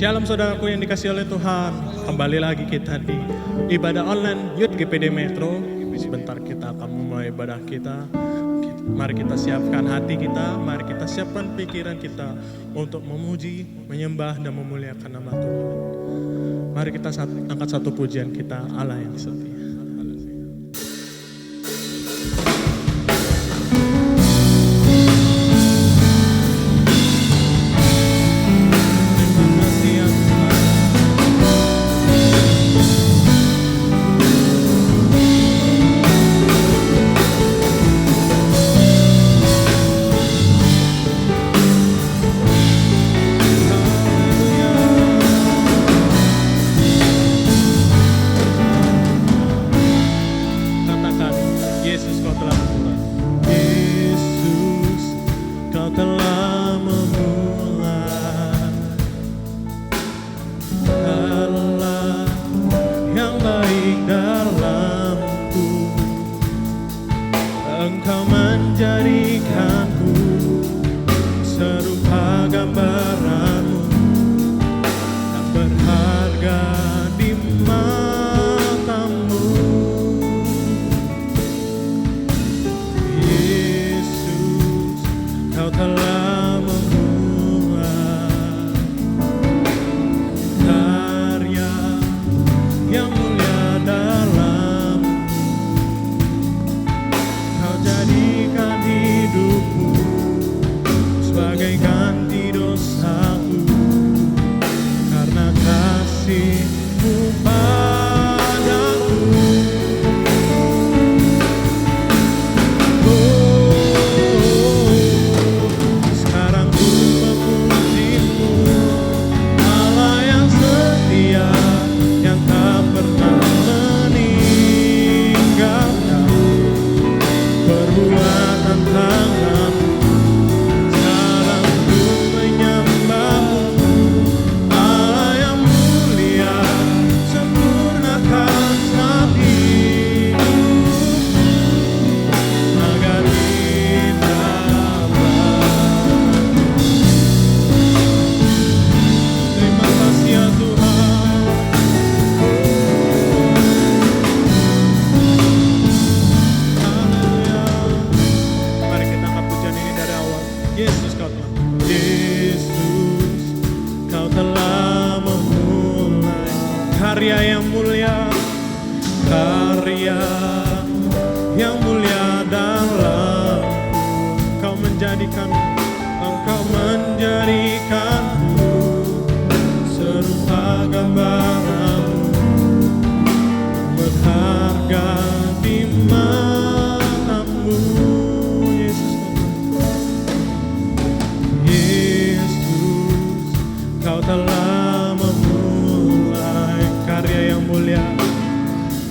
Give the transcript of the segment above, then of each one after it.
Shalom saudaraku yang dikasih oleh Tuhan. Kembali lagi kita di ibadah online Youth GPD Metro. Sebentar kita akan memulai ibadah kita. Mari kita siapkan hati kita, mari kita siapkan pikiran kita untuk memuji, menyembah dan memuliakan nama Tuhan. Mari kita angkat satu pujian kita, Allah yang setia.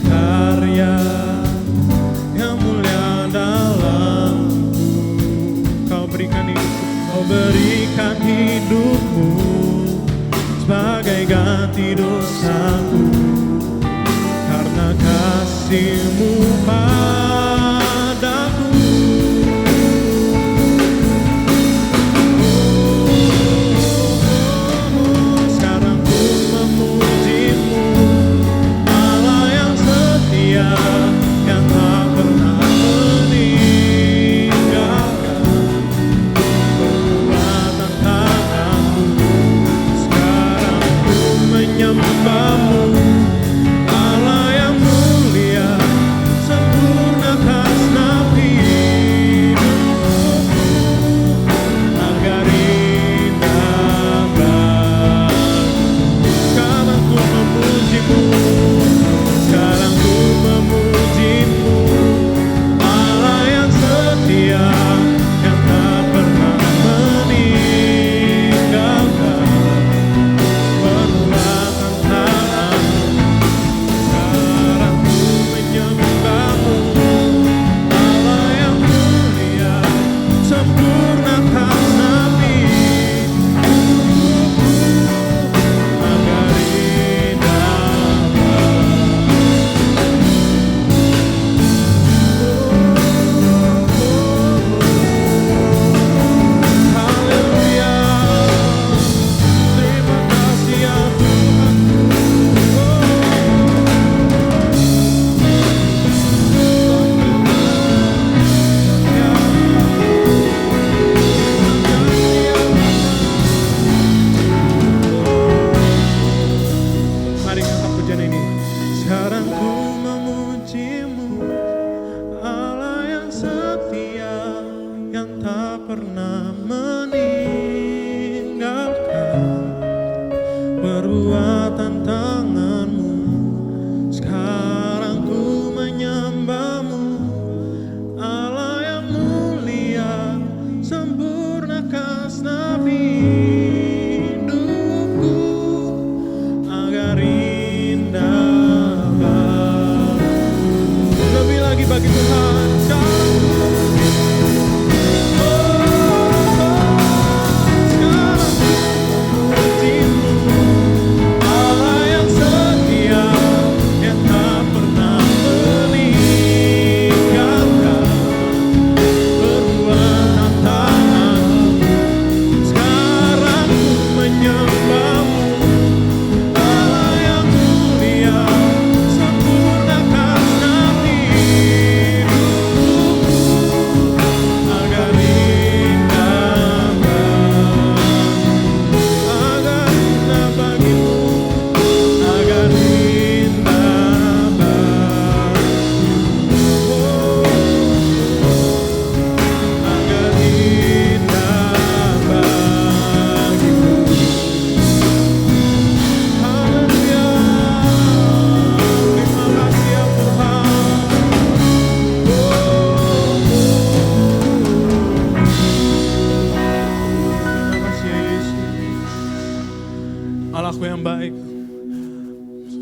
Karya yang mulia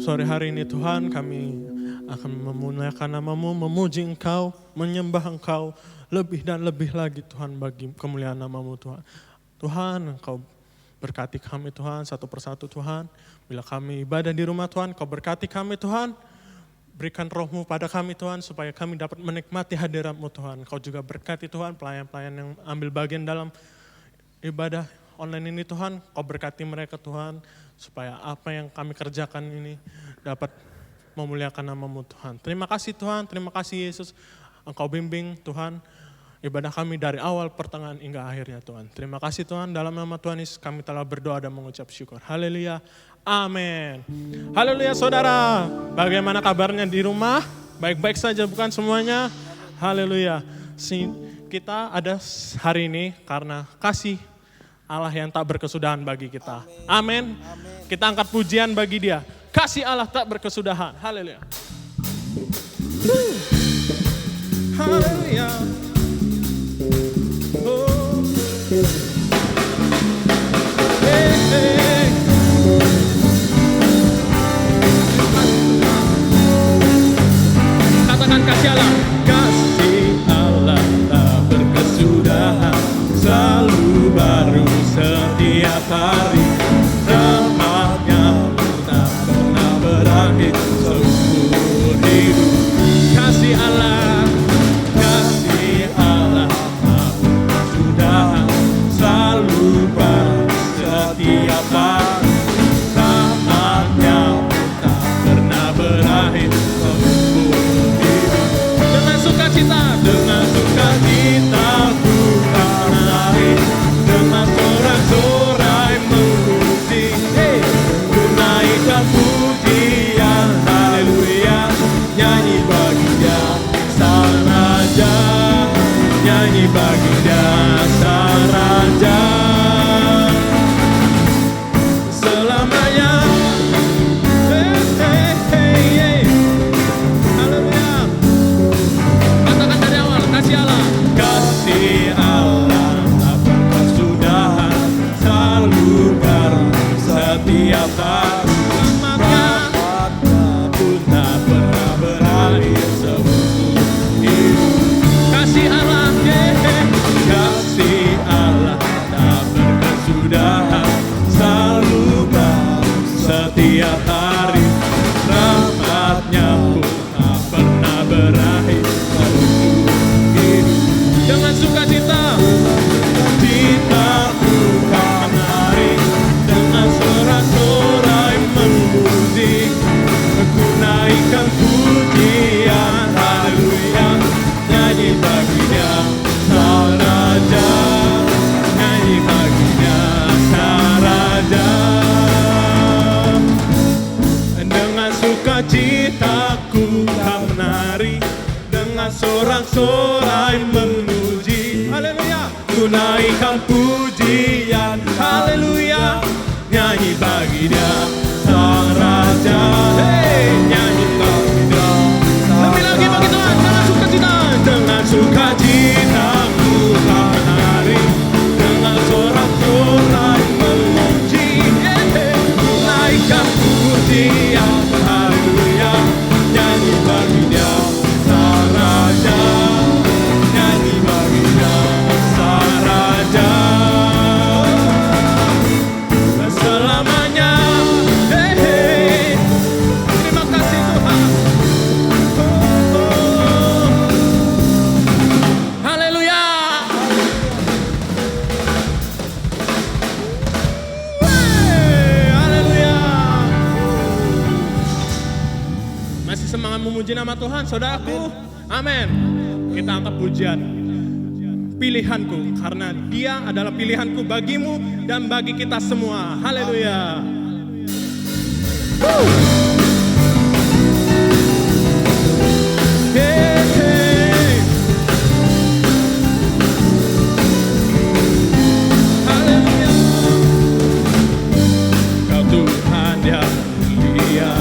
Sore hari ini Tuhan, kami akan memuliakan nama-Mu, memuji Engkau, menyembah Engkau lebih dan lebih lagi Tuhan bagi kemuliaan nama-Mu Tuhan. Tuhan, Engkau berkati kami Tuhan, satu persatu Tuhan. Bila kami ibadah di rumah Tuhan, Kau berkati kami Tuhan. Berikan roh-Mu pada kami Tuhan, supaya kami dapat menikmati hadirat-Mu Tuhan. Kau juga berkati Tuhan, pelayan-pelayan yang ambil bagian dalam ibadah online ini Tuhan. Kau berkati mereka Tuhan, supaya apa yang kami kerjakan ini dapat memuliakan nama-Mu Tuhan. Terima kasih Tuhan, terima kasih Yesus. Engkau bimbing Tuhan, ibadah kami dari awal, pertengahan, hingga akhirnya Tuhan. Terima kasih Tuhan, dalam nama Tuhan Yesus kami telah berdoa dan mengucap syukur. Haleluya, amin. Haleluya saudara, bagaimana kabarnya di rumah? Baik-baik saja bukan semuanya? Haleluya. Kita ada hari ini karena kasih Allah yang tak berkesudahan bagi kita. Amin. Kita angkat pujian bagi Dia. Kasih Allah tak berkesudahan. Haleluya. Haleluya. Oh. Hey, hey. Katakan kasih Allah. Kasih Allah tak berkesudahan, selalu baru setiap hari. Rahmat-Nya tak pernah berakhir seumur hidup. Kasih Allah tak berkesudahan, selalu baru setiap hari. Rahmat-Nya tak pernah berakhir seumur hidup. Dengan sukacita ku kan lari, dengan sorak-sorai memuji, ku naikkan pujian, haleluya. Nyanyi bagi Dia sang raja, nyanyi bagi Dia sang raja. Selamanya, haleluya. Katakan dari awal, kasih Allah. Kasih Allah tak berkesudahan, selalu baru setiap hari. Rahmat-Nya pun tak pernah berakhir seumur hidup. Kasih Allah, kasih Allah tak berkesudahan, selalu baru setiap hari. Rahmat-Nya pun tak pernah berakhir seumur hidup. Dengan sukacita ku kan lari, dengan sorak-sorai memuji, ku naikkan pujian, haleluya. Nyanyi bagi Dia sang raja, nyanyi bagi Dia sang raja. Dengan sukacita ku kan menari, dengan sorak-sorai memuji, haleluya. Ku naikkan pujian, haleluya. Nyanyi bagi Dia sang raja, nyanyi bagi Dia. Lebih lagi bagi Tuhan, dengan sukacita. Dengan sukacita ku kan menari, dengan sorak-sorai memuji, ku naikkan pujian, haleluya. Nyanyi bagi Dia sang raja, nyanyi bagi Dia sang raja. Selamanya, terima kasih Tuhan. Haleluya. Haleluya. Masih semangat memuji nama Tuhan, saudaraku? Amin. Kita angkat pujian. Pilihanku, karena Dia adalah pilihanku bagimu dan bagi kita semua. Haleluya. Hey, hey. Haleluya. Kau Tuhan yang mulia,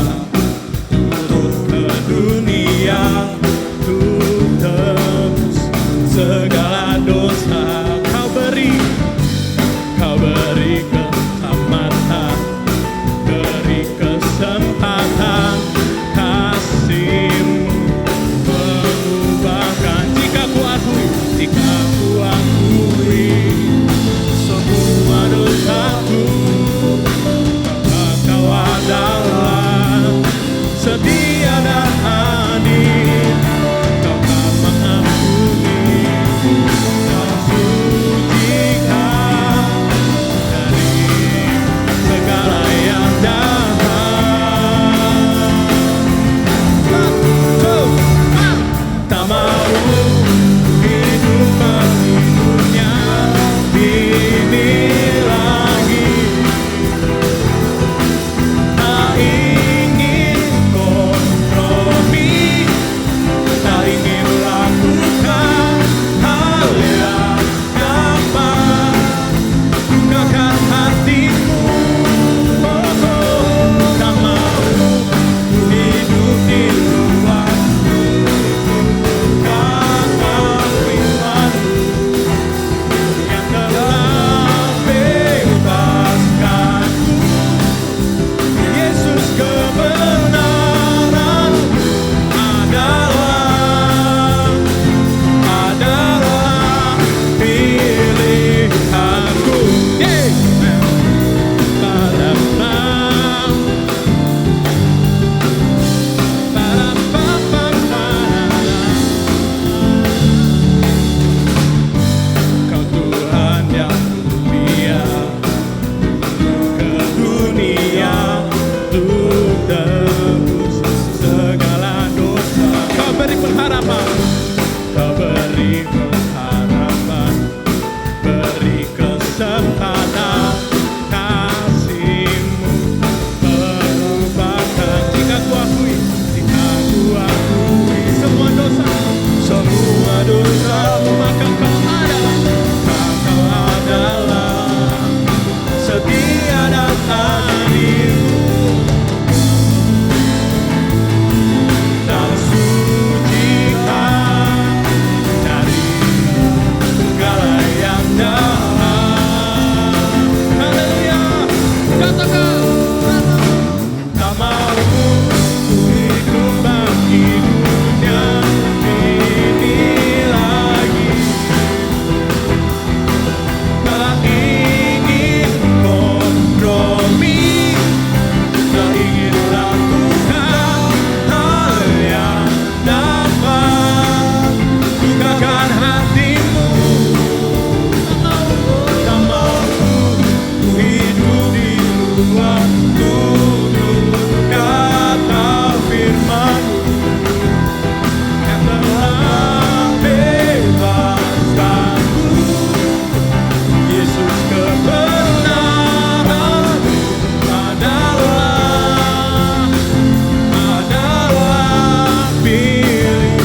turun ke dunia, untuk tebus segala dosa. Kau beri keselamatan, beri kesempatan. beri pengharapan, beri kesempatan. Kasih-Mu melupakan. Jika ku akui semua dosa, maka Kau adalah setia dan adil. Dan sucikan dari segala yang jahat. Haleluya. Katakan, tak mau ku hidup bagi dunia ini lagi. Tak ingin kompromi, tak ingin lakukan hal yang dapat lukakan hatimu. Tak mau ku hidup di luar tutur kata firman-Mu yang telah bebaskanku. Yesus, kebenaran adalah pilih.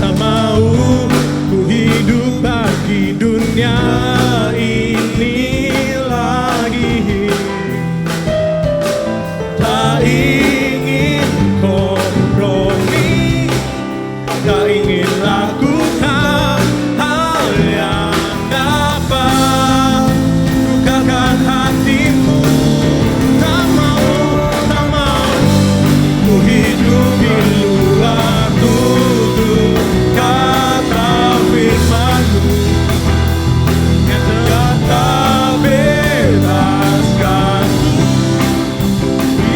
Tak mau ku hidup bagi dunia ini lagi. Tak ingin kompromi, tak ingin lakukan hal yang dapat lukakan hatimu. Tak mau ku hidup di luar tutur kata firman-Mu yang telah bebaskanku.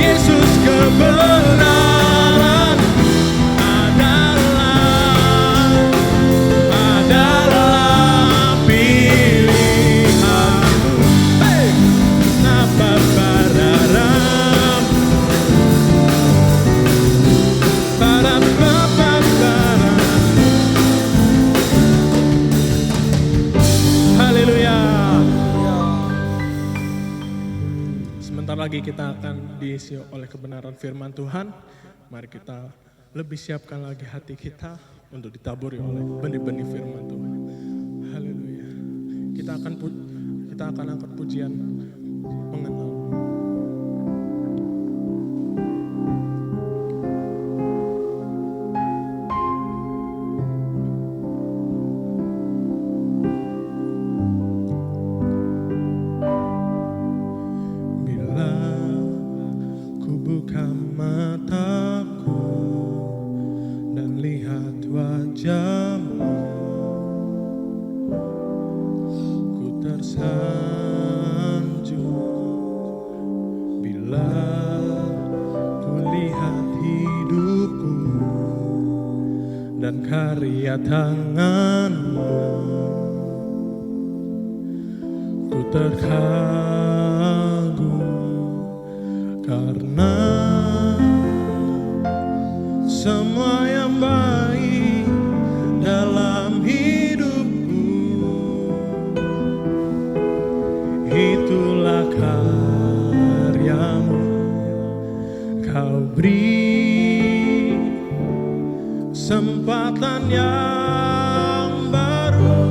Yesus, kebenaran adalah pilihan-Mu. Hey! Napa pararam, pararam. Haleluya. Sebentar lagi kita akan diisi oleh kebenaran firman Tuhan. Mari kita lebih siapkan lagi hati kita untuk ditaburi oleh benih-benih firman Tuhan. Haleluya. Kita akan angkat pujian mengenal. Bila ku buka mataku dan lihat wajah-Mu, ku tersanjung. Bila ku lihat hidupku dan karya tangan-Mu, ku terkagum karena semua yang baik dalam hidupku, itulah karya-Mu. Kau beri kesempatan yang baru,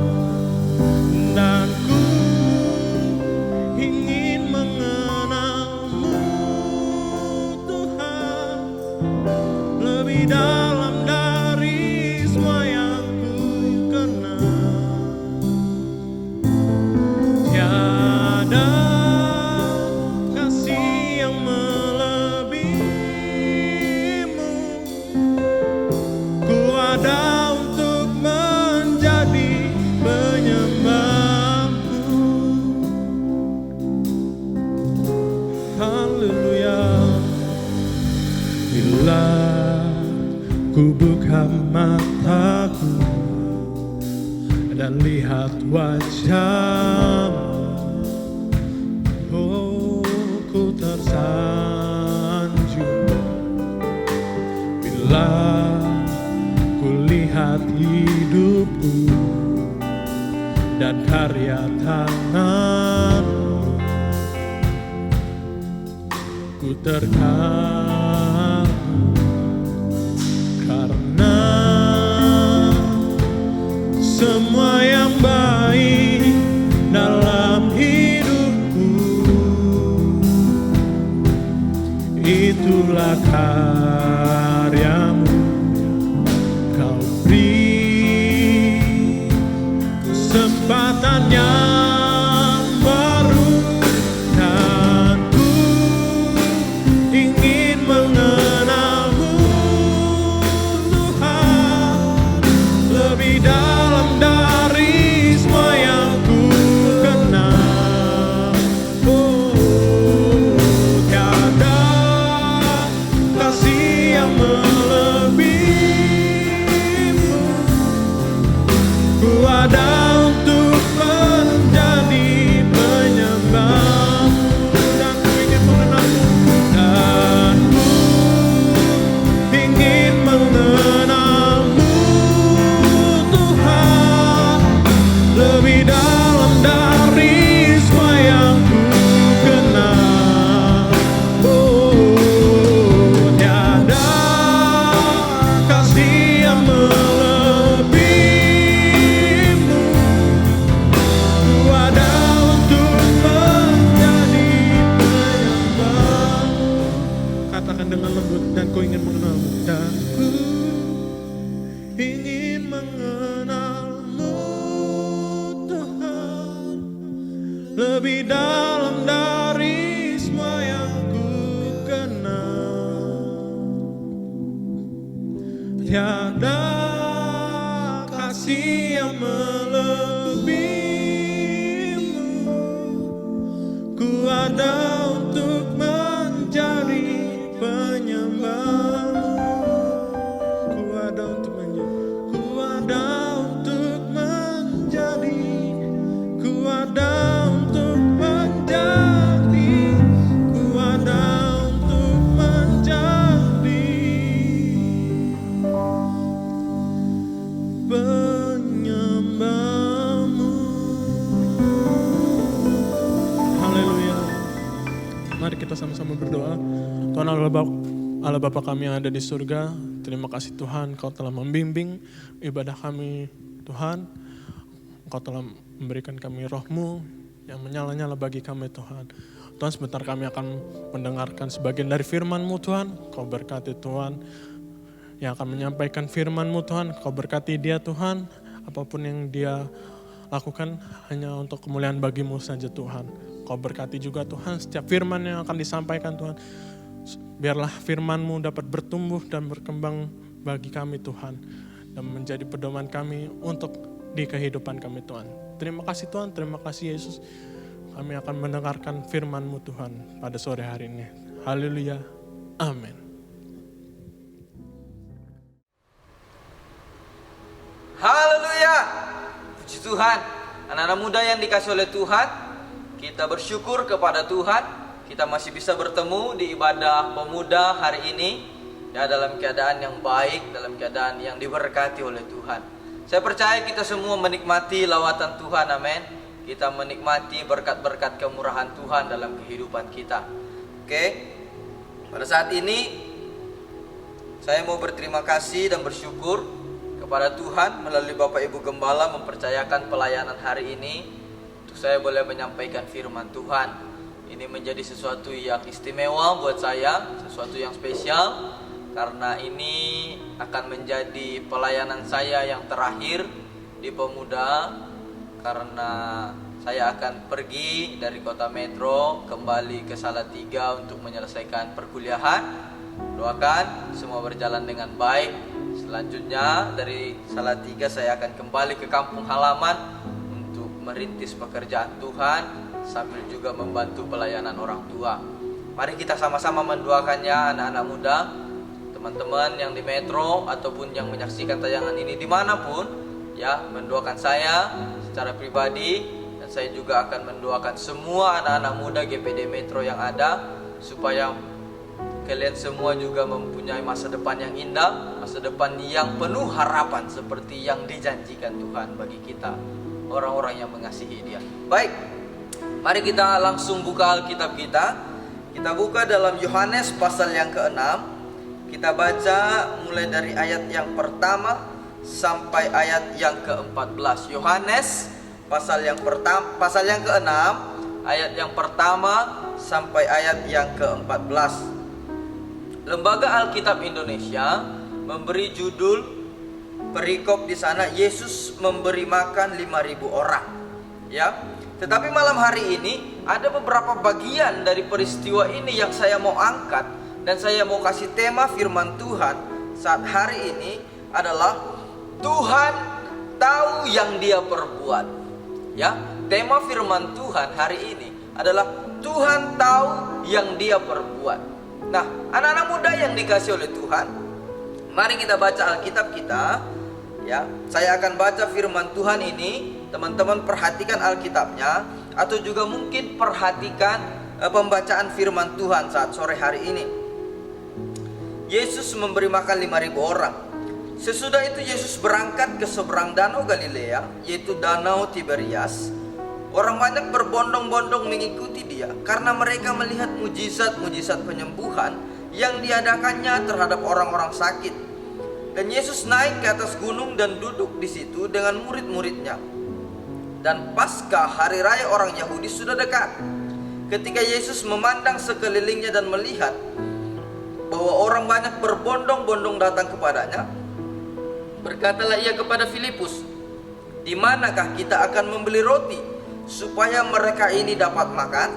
dan ku ingin mengenal-Mu, Tuhan, lebih dalam dari semua yang ku kenal. Tiada kasih yang melebihi-Mu. Ku ada untuk menjadi penyembah-Mu. Haleluya. Bila ku buka mataku dan lihat wajah-Mu, oh, ku tersanjung. Bila ku lihat hidup hidupku dan karya tanganmu. Ku terkagum karena semua yang baik dalam hidupku itulah karyamu. Kau beri kesempatan yang baru dan ku ingin mengenalmu Tuhan lebih dalam dari semua yang ku kenal. Oh, tiada kasih yang melebihimu. Ku ada untuk menjadi penyembahmu dan ku ingin mengenalmu, dan ku ingin mengenalmu Tuhan lebih dalam dari semua yang ku kenal. Oh, tiada kasih yang melebihimu. Ku ada untuk menjadi penyembahmu. Katakan dengan lembut, dan ku ingin mengenalmu, dan ku ingin mengenalmu Tuhan lebih dalam dari semua yang ku kenal. Tiada kasih yang melebihimu. Ku ada untuk menjadi penyembahmu. Ku ada untuk menjadi, ku ada untuk menjadi, ku ada untuk menjadi, ku ada untuk menjadi penyembahmu. Haleluya. Mari kita sama-sama berdoa. Tuhan Allah Bapa kami yang ada di surga, terima kasih Tuhan, Kau telah membimbing ibadah kami Tuhan. Kau telah memberikan kami roh-Mu yang menyala-nyala bagi kami Tuhan. Tuhan, sebentar kami akan mendengarkan sebagian dari firman-Mu Tuhan. Kau berkati Tuhan yang akan menyampaikan firman-Mu Tuhan. Kau berkati dia Tuhan, apapun yang dia lakukan hanya untuk kemuliaan bagi-Mu saja Tuhan. Kau berkati juga Tuhan setiap firman yang akan disampaikan Tuhan. Biarlah firman-Mu dapat bertumbuh dan berkembang bagi kami Tuhan, dan menjadi pedoman kami untuk di kehidupan kami Tuhan. Terima kasih Tuhan, terima kasih Yesus. Kami akan mendengarkan firman-Mu Tuhan pada sore hari ini. Haleluya, amin. Haleluya, puji Tuhan. Anak-anak muda yang dikasih oleh Tuhan, kita bersyukur kepada Tuhan. Kita masih bisa bertemu di ibadah pemuda hari ini, ya, dalam keadaan yang baik, dalam keadaan yang diberkati oleh Tuhan. Saya percaya kita semua menikmati lawatan Tuhan, amin. Kita menikmati berkat-berkat kemurahan Tuhan dalam kehidupan kita. Oke, pada saat ini saya mau berterima kasih dan bersyukur kepada Tuhan melalui Bapak Ibu Gembala mempercayakan pelayanan hari ini untuk saya boleh menyampaikan firman Tuhan. Ini menjadi sesuatu yang istimewa buat saya, sesuatu yang spesial, karena ini akan menjadi pelayanan saya yang terakhir di pemuda, karena saya akan pergi dari kota Metro kembali ke Salatiga untuk menyelesaikan perkuliahan. Doakan semua berjalan dengan baik. Selanjutnya dari Salatiga saya akan kembali ke kampung halaman untuk merintis pekerjaan Tuhan sambil juga membantu pelayanan orang tua. Mari kita sama-sama mendoakannya, anak-anak muda, teman-teman yang di Metro ataupun yang menyaksikan tayangan ini dimanapun, ya, mendoakan saya secara pribadi, dan saya juga akan mendoakan semua anak-anak muda GPD Metro yang ada supaya kalian semua juga mempunyai masa depan yang indah, masa depan yang penuh harapan seperti yang dijanjikan Tuhan bagi kita, orang-orang yang mengasihi Dia. Baik, mari kita langsung buka Alkitab kita. Kita buka dalam Yohanes pasal yang ke-6. Kita baca mulai dari ayat yang pertama sampai ayat yang ke-14. Yohanes pasal yang ke-6, ayat yang pertama sampai ayat yang ke-14. Lembaga Alkitab Indonesia memberi judul perikop di sana, Yesus memberi makan 5.000 orang. Ya. Tetapi malam hari ini ada beberapa bagian dari peristiwa ini yang saya mau angkat dan saya mau kasih tema firman Tuhan saat hari ini adalah Tuhan tahu yang Dia perbuat. Ya, tema firman Tuhan hari ini adalah Tuhan tahu yang Dia perbuat. Nah, anak-anak muda yang dikasih oleh Tuhan, mari kita baca Alkitab kita. Ya, saya akan baca firman Tuhan ini. Teman-teman perhatikan Alkitabnya, atau juga mungkin perhatikan pembacaan firman Tuhan saat sore hari ini. Yesus memberi makan 5.000 orang. Sesudah itu Yesus berangkat ke seberang danau Galilea, yaitu danau Tiberias. Orang banyak berbondong-bondong mengikuti Dia karena mereka melihat mujizat-mujizat penyembuhan yang diadakannya terhadap orang-orang sakit. Dan Yesus naik ke atas gunung dan duduk di situ dengan murid-muridnya. Dan Paskah, hari raya orang Yahudi, sudah dekat. Ketika Yesus memandang sekelilingnya dan melihat bahwa orang banyak berbondong-bondong datang kepadanya, berkatalah Ia kepada Filipus, "Di manakah kita akan membeli roti supaya mereka ini dapat makan?"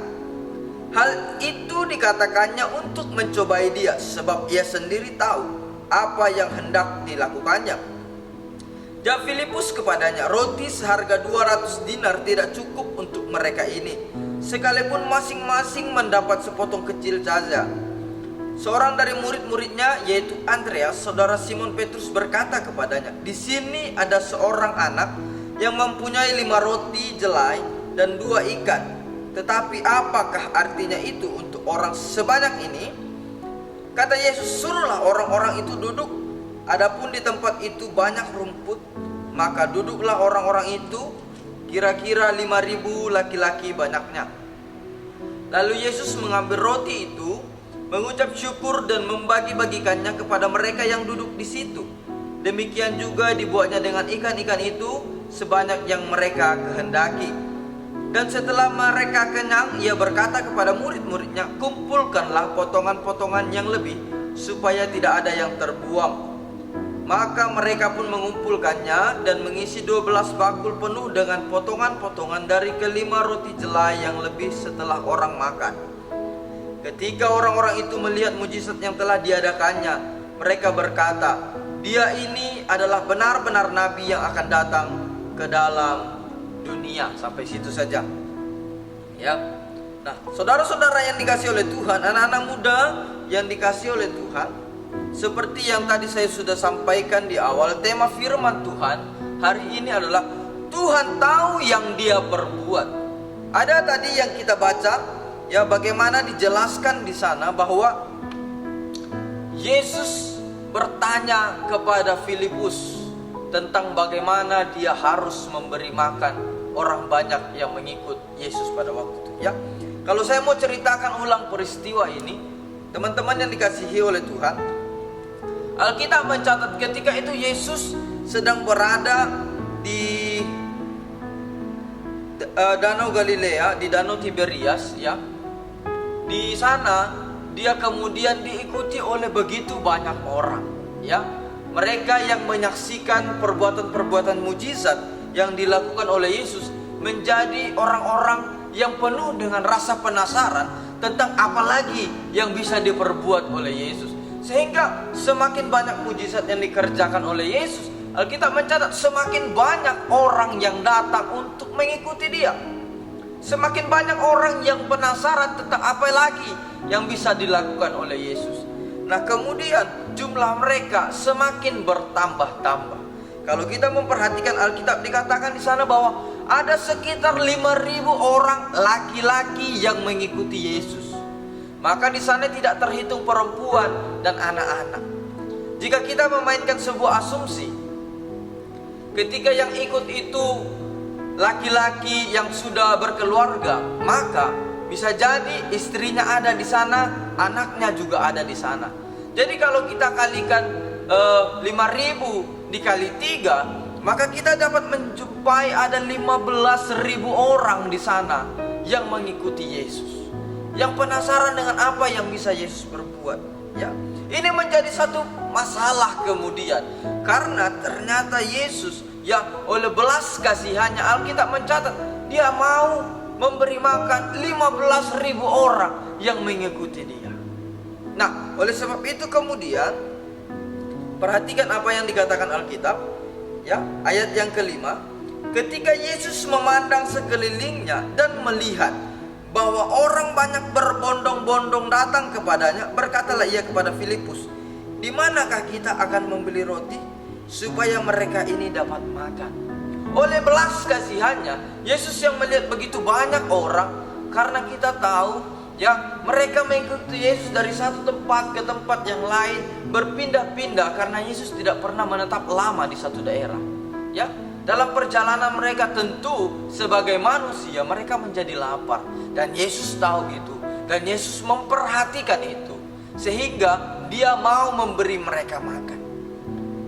Hal itu dikatakannya untuk mencobai Dia, sebab Ia sendiri tahu apa yang hendak dilakukannya. Jawab Filipus kepadanya, "Roti seharga 200 dinar tidak cukup untuk mereka ini, sekalipun masing-masing mendapat sepotong kecil saja." Seorang dari murid-muridnya, yaitu Andreas, saudara Simon Petrus, berkata kepadanya, "Di sini ada seorang anak yang mempunyai 5 roti jelai dan 2 ikan. Tetapi apakah artinya itu untuk orang sebanyak ini?" Kata Yesus, "Suruhlah orang-orang itu duduk. Adapun di tempat itu banyak rumput, maka duduklah orang-orang itu, kira-kira 5.000 laki-laki banyaknya." Lalu Yesus mengambil roti itu, mengucap syukur dan membagi-bagikannya kepada mereka yang duduk di situ. Demikian juga dibuatnya dengan ikan-ikan itu sebanyak yang mereka kehendaki. Dan setelah mereka kenyang, Ia berkata kepada murid-muridnya, "Kumpulkanlah potongan-potongan yang lebih, supaya tidak ada yang terbuang." Maka mereka pun mengumpulkannya dan mengisi 12 bakul penuh dengan potongan-potongan dari kelima roti jelai yang lebih setelah orang makan. Ketika orang-orang itu melihat mujizat yang telah diadakannya, mereka berkata, "Dia ini adalah benar-benar nabi yang akan datang ke dalam dunia." Sampai situ saja. Ya. Nah, saudara-saudara yang dikasihi oleh Tuhan, anak-anak muda yang dikasihi oleh Tuhan, seperti yang tadi saya sudah sampaikan di awal, tema firman Tuhan hari ini adalah Tuhan tahu yang Dia perbuat. Ada tadi yang kita baca, ya, bagaimana dijelaskan di sana bahwa Yesus bertanya kepada Filipus tentang bagaimana dia harus memberi makan orang banyak yang mengikut Yesus pada waktu itu. Ya, kalau saya mau ceritakan ulang peristiwa ini, teman-teman yang dikasihi oleh Tuhan, Alkitab mencatat ketika itu Yesus sedang berada di Danau Galilea, di Danau Tiberias, ya. Di sana dia kemudian diikuti oleh begitu banyak orang, ya. Mereka yang menyaksikan perbuatan-perbuatan mujizat yang dilakukan oleh Yesus menjadi orang-orang yang penuh dengan rasa penasaran tentang apa lagi yang bisa diperbuat oleh Yesus. Sehingga semakin banyak mujizat yang dikerjakan oleh Yesus, Alkitab mencatat semakin banyak orang yang datang untuk mengikuti Dia. Semakin banyak orang yang penasaran tentang apa lagi yang bisa dilakukan oleh Yesus. Nah, kemudian jumlah mereka semakin bertambah-tambah. Kalau kita memperhatikan Alkitab, dikatakan di sana bahwa ada sekitar 5.000 orang laki-laki yang mengikuti Yesus. maka di sana tidak terhitung perempuan dan anak-anak. Jika kita memainkan sebuah asumsi, ketika yang ikut itu laki-laki yang sudah berkeluarga, maka bisa jadi istrinya ada di sana, anaknya juga ada di sana. Jadi kalau kita kalikan 5.000 dikali 3, maka kita dapat menjumpai ada 15.000 orang di sana yang mengikuti Yesus, yang penasaran dengan apa yang bisa Yesus berbuat. Ya, ini menjadi satu masalah kemudian, karena ternyata Yesus yang oleh belas kasihannya, Alkitab mencatat dia mau memberi makan 15.000 orang yang mengikuti dia. Nah, oleh sebab itu kemudian perhatikan apa yang dikatakan Alkitab, ya, ayat yang kelima. Ketika Yesus memandang sekelilingnya dan melihat bahwa orang banyak berbondong-bondong datang kepadanya, berkatalah ia kepada Filipus, "Di manakah kita akan membeli roti supaya mereka ini dapat makan?" Oleh belas kasihannya, Yesus yang melihat begitu banyak orang, karena kita tahu, ya, mereka mengikuti Yesus dari satu tempat ke tempat yang lain, berpindah-pindah karena Yesus tidak pernah menetap lama di satu daerah. Ya, dalam perjalanan mereka tentu sebagai manusia mereka menjadi lapar, dan Yesus tahu itu, dan Yesus memperhatikan itu, sehingga dia mau memberi mereka makan.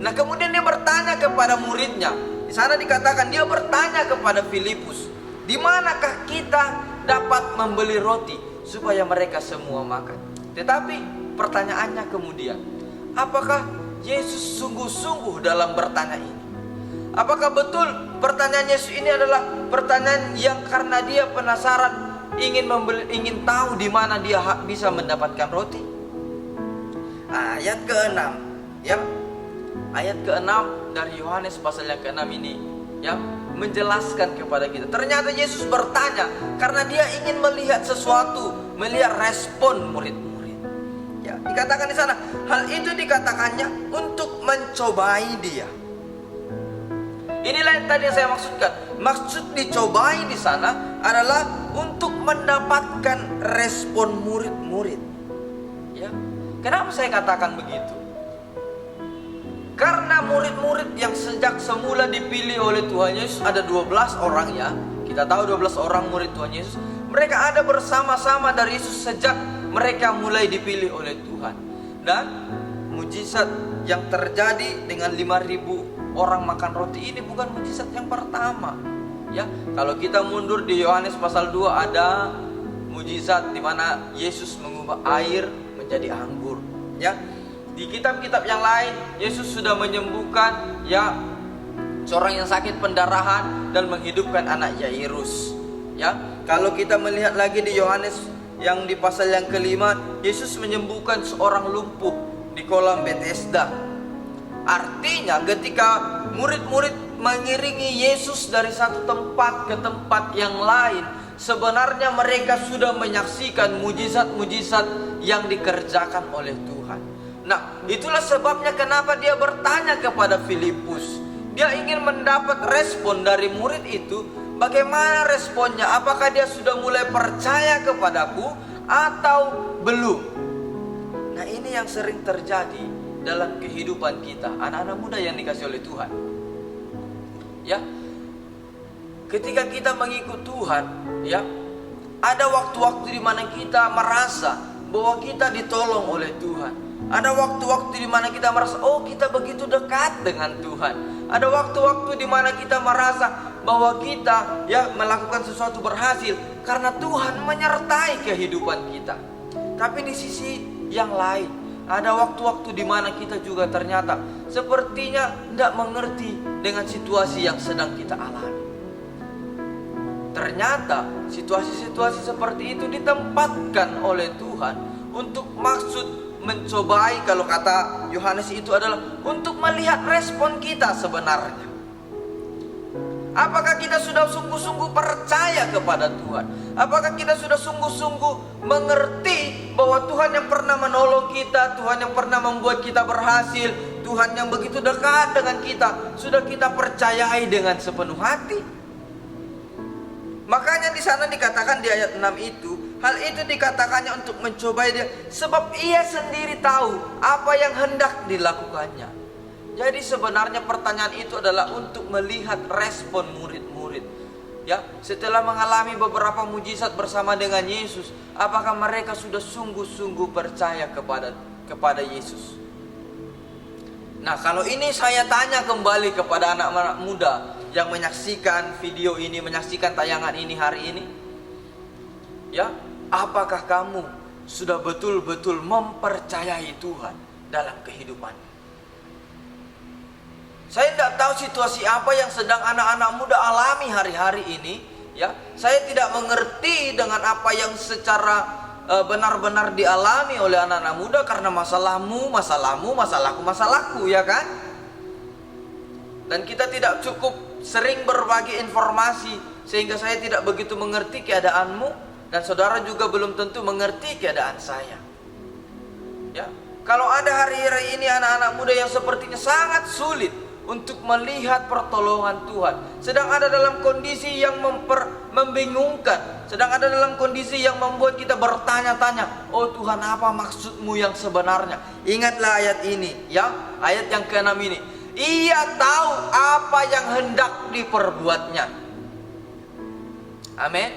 Nah, kemudian dia bertanya kepada muridnya. Di sana dikatakan dia bertanya kepada Filipus, "Di manakah kita dapat membeli roti supaya mereka semua makan?" Tetapi pertanyaannya kemudian, apakah Yesus sungguh-sungguh dalam bertanya ini? Apakah betul pertanyaan Yesus ini adalah pertanyaan yang karena dia penasaran, ingin tahu di mana dia bisa mendapatkan roti? Ayat ke-6, ya. Ayat ke-6 dari Yohanes pasal yang ke-6 ini, ya, menjelaskan kepada kita. Ternyata Yesus bertanya karena dia ingin melihat sesuatu, melihat respon murid-murid. Ya, dikatakan di sana, hal itu dikatakannya untuk mencobai dia. Inilah yang tadi saya maksudkan. Maksud dicobai di sana adalah untuk mendapatkan respon murid-murid. Ya, kenapa saya katakan begitu? Karena murid-murid yang sejak semula dipilih oleh Tuhan Yesus ada 12 orang, ya. Kita tahu 12 orang murid Tuhan Yesus. Mereka ada bersama-sama dari Yesus sejak mereka mulai dipilih oleh Tuhan. Dan mujizat yang terjadi dengan 5.000 orang makan roti ini bukan mujizat yang pertama. Ya, kalau kita mundur di Yohanes pasal 2 ada mujizat di mana Yesus mengubah air menjadi anggur. Ya. Di kitab-kitab yang lain Yesus sudah menyembuhkan, ya, seorang yang sakit pendarahan dan menghidupkan anak Yairus. Ya, kalau kita melihat lagi di Yohanes yang di pasal yang kelima, Yesus menyembuhkan seorang lumpuh di kolam Bethesda. Artinya ketika murid-murid mengiringi Yesus dari satu tempat ke tempat yang lain, sebenarnya mereka sudah menyaksikan mujizat-mujizat yang dikerjakan oleh Tuhan. Nah, itulah sebabnya kenapa dia bertanya kepada Filipus. Dia ingin mendapat respon dari murid itu. Bagaimana responnya? Apakah dia sudah mulai percaya kepadaku atau belum? Nah, ini yang sering terjadi dalam kehidupan kita, anak-anak muda yang dikasih oleh Tuhan. Ya, ketika kita mengikut Tuhan, ya, ada waktu-waktu di mana kita merasa bahwa kita ditolong oleh Tuhan. Ada waktu-waktu di mana kita merasa, oh, kita begitu dekat dengan Tuhan. Ada waktu-waktu di mana kita merasa bahwa kita, ya, melakukan sesuatu berhasil karena Tuhan menyertai kehidupan kita. Tapi di sisi yang lain, ada waktu-waktu di mana kita juga ternyata sepertinya tidak mengerti dengan situasi yang sedang kita alami. Ternyata situasi-situasi seperti itu ditempatkan oleh Tuhan untuk maksud mencobai, kalau kata Yohanes itu adalah untuk melihat respon kita sebenarnya. Apakah kita sudah sungguh-sungguh percaya kepada Tuhan? Apakah kita sudah sungguh-sungguh mengerti bahwa Tuhan yang pernah menolong kita, Tuhan yang pernah membuat kita berhasil, Tuhan yang begitu dekat dengan kita, sudah kita percayai dengan sepenuh hati? Makanya di sana dikatakan di ayat 6 itu, Hal itu dikatakannya untuk mencobai dia, sebab ia sendiri tahu apa yang hendak dilakukannya. Jadi sebenarnya pertanyaan itu adalah untuk melihat respon murid-murid. Ya, setelah mengalami beberapa mujizat bersama dengan Yesus, apakah mereka sudah sungguh-sungguh percaya kepada Yesus? Nah, kalau ini saya tanya kembali kepada anak-anak muda yang menyaksikan video ini, menyaksikan tayangan ini hari ini. Ya, apakah kamu sudah betul-betul mempercayai Tuhan dalam kehidupan? Saya tidak tahu situasi apa yang sedang anak-anak muda alami hari-hari ini. Ya, saya tidak mengerti dengan apa yang secara benar-benar dialami oleh anak-anak muda, karena masalahmu, masalahku, ya kan? Dan kita tidak cukup sering berbagi informasi, sehingga saya tidak begitu mengerti keadaanmu, dan saudara juga belum tentu mengerti keadaan saya. Ya, kalau ada hari-hari ini anak-anak muda yang sepertinya sangat sulit untuk melihat pertolongan Tuhan, sedang ada dalam kondisi yang membingungkan, sedang ada dalam kondisi yang membuat kita bertanya-tanya, oh Tuhan, apa maksudmu yang sebenarnya? Ingatlah ayat ini, ya, ayat yang ke-6 ini. Ia tahu apa yang hendak diperbuatnya. Amin.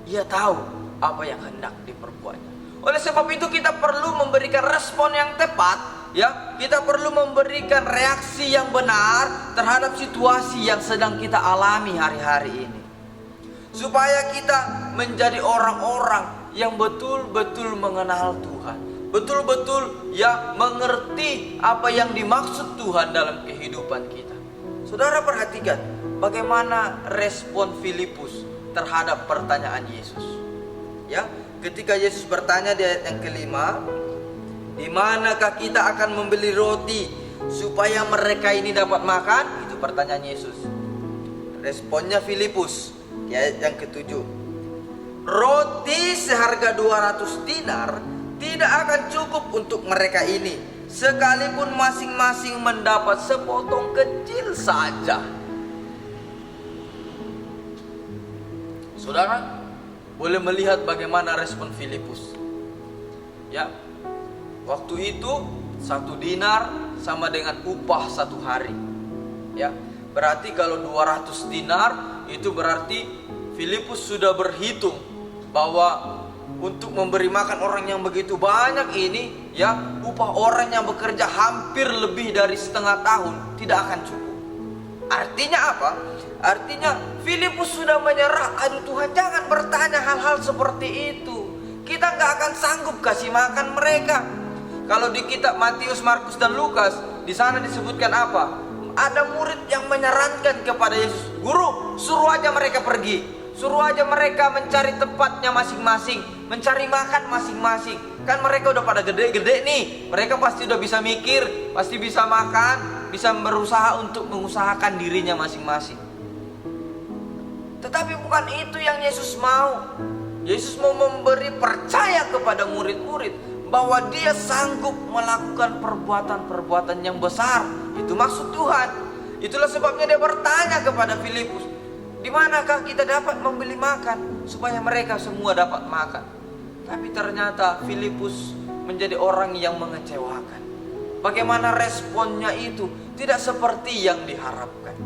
Ia tahu apa yang hendak diperbuatnya. Oleh sebab itu kita perlu memberikan respon yang tepat. Ya, kita perlu memberikan reaksi yang benar terhadap situasi yang sedang kita alami hari-hari ini, supaya kita menjadi orang-orang yang betul-betul mengenal Tuhan, betul-betul ya mengerti apa yang dimaksud Tuhan dalam kehidupan kita. Saudara perhatikan bagaimana respon Filipus terhadap pertanyaan Yesus. Ya, ketika Yesus bertanya di ayat yang ke-5, di manakah kita akan membeli roti supaya mereka ini dapat makan? Itu pertanyaan Yesus. Responnya Filipus di ayat yang ke-7. Roti seharga 200 dinar tidak akan cukup untuk mereka ini, sekalipun masing-masing mendapat sepotong kecil saja. Saudara boleh melihat bagaimana respon Filipus. Ya, waktu itu 1 dinar sama dengan upah 1 hari. Ya, berarti kalau 200 dinar itu berarti Filipus sudah berhitung bahwa untuk memberi makan orang yang begitu banyak ini, ya, upah orang yang bekerja hampir lebih dari setengah tahun tidak akan cukup. Artinya apa? Artinya Filipus sudah menyerah. Aduh Tuhan, jangan bertanya hal-hal seperti itu. Kita nggak akan sanggup kasih makan mereka. Kalau di kitab Matius, Markus, dan Lukas, di sana disebutkan apa? Ada murid yang menyarankan kepada Yesus, Guru, suruh aja mereka pergi, suruh aja mereka mencari tempatnya masing-masing, mencari makan masing-masing. Kan mereka udah pada gede-gede nih, mereka pasti udah bisa mikir, pasti bisa makan, bisa berusaha untuk mengusahakan dirinya masing-masing. Tetapi bukan itu yang Yesus mau. Yesus mau memberi percaya kepada murid-murid bahwa dia sanggup melakukan perbuatan-perbuatan yang besar. Itu maksud Tuhan. Itulah sebabnya dia bertanya kepada Filipus, di manakah kita dapat membeli makan supaya mereka semua dapat makan? Tapi ternyata Filipus menjadi orang yang mengecewakan. Bagaimana responnya itu tidak seperti yang diharapkan.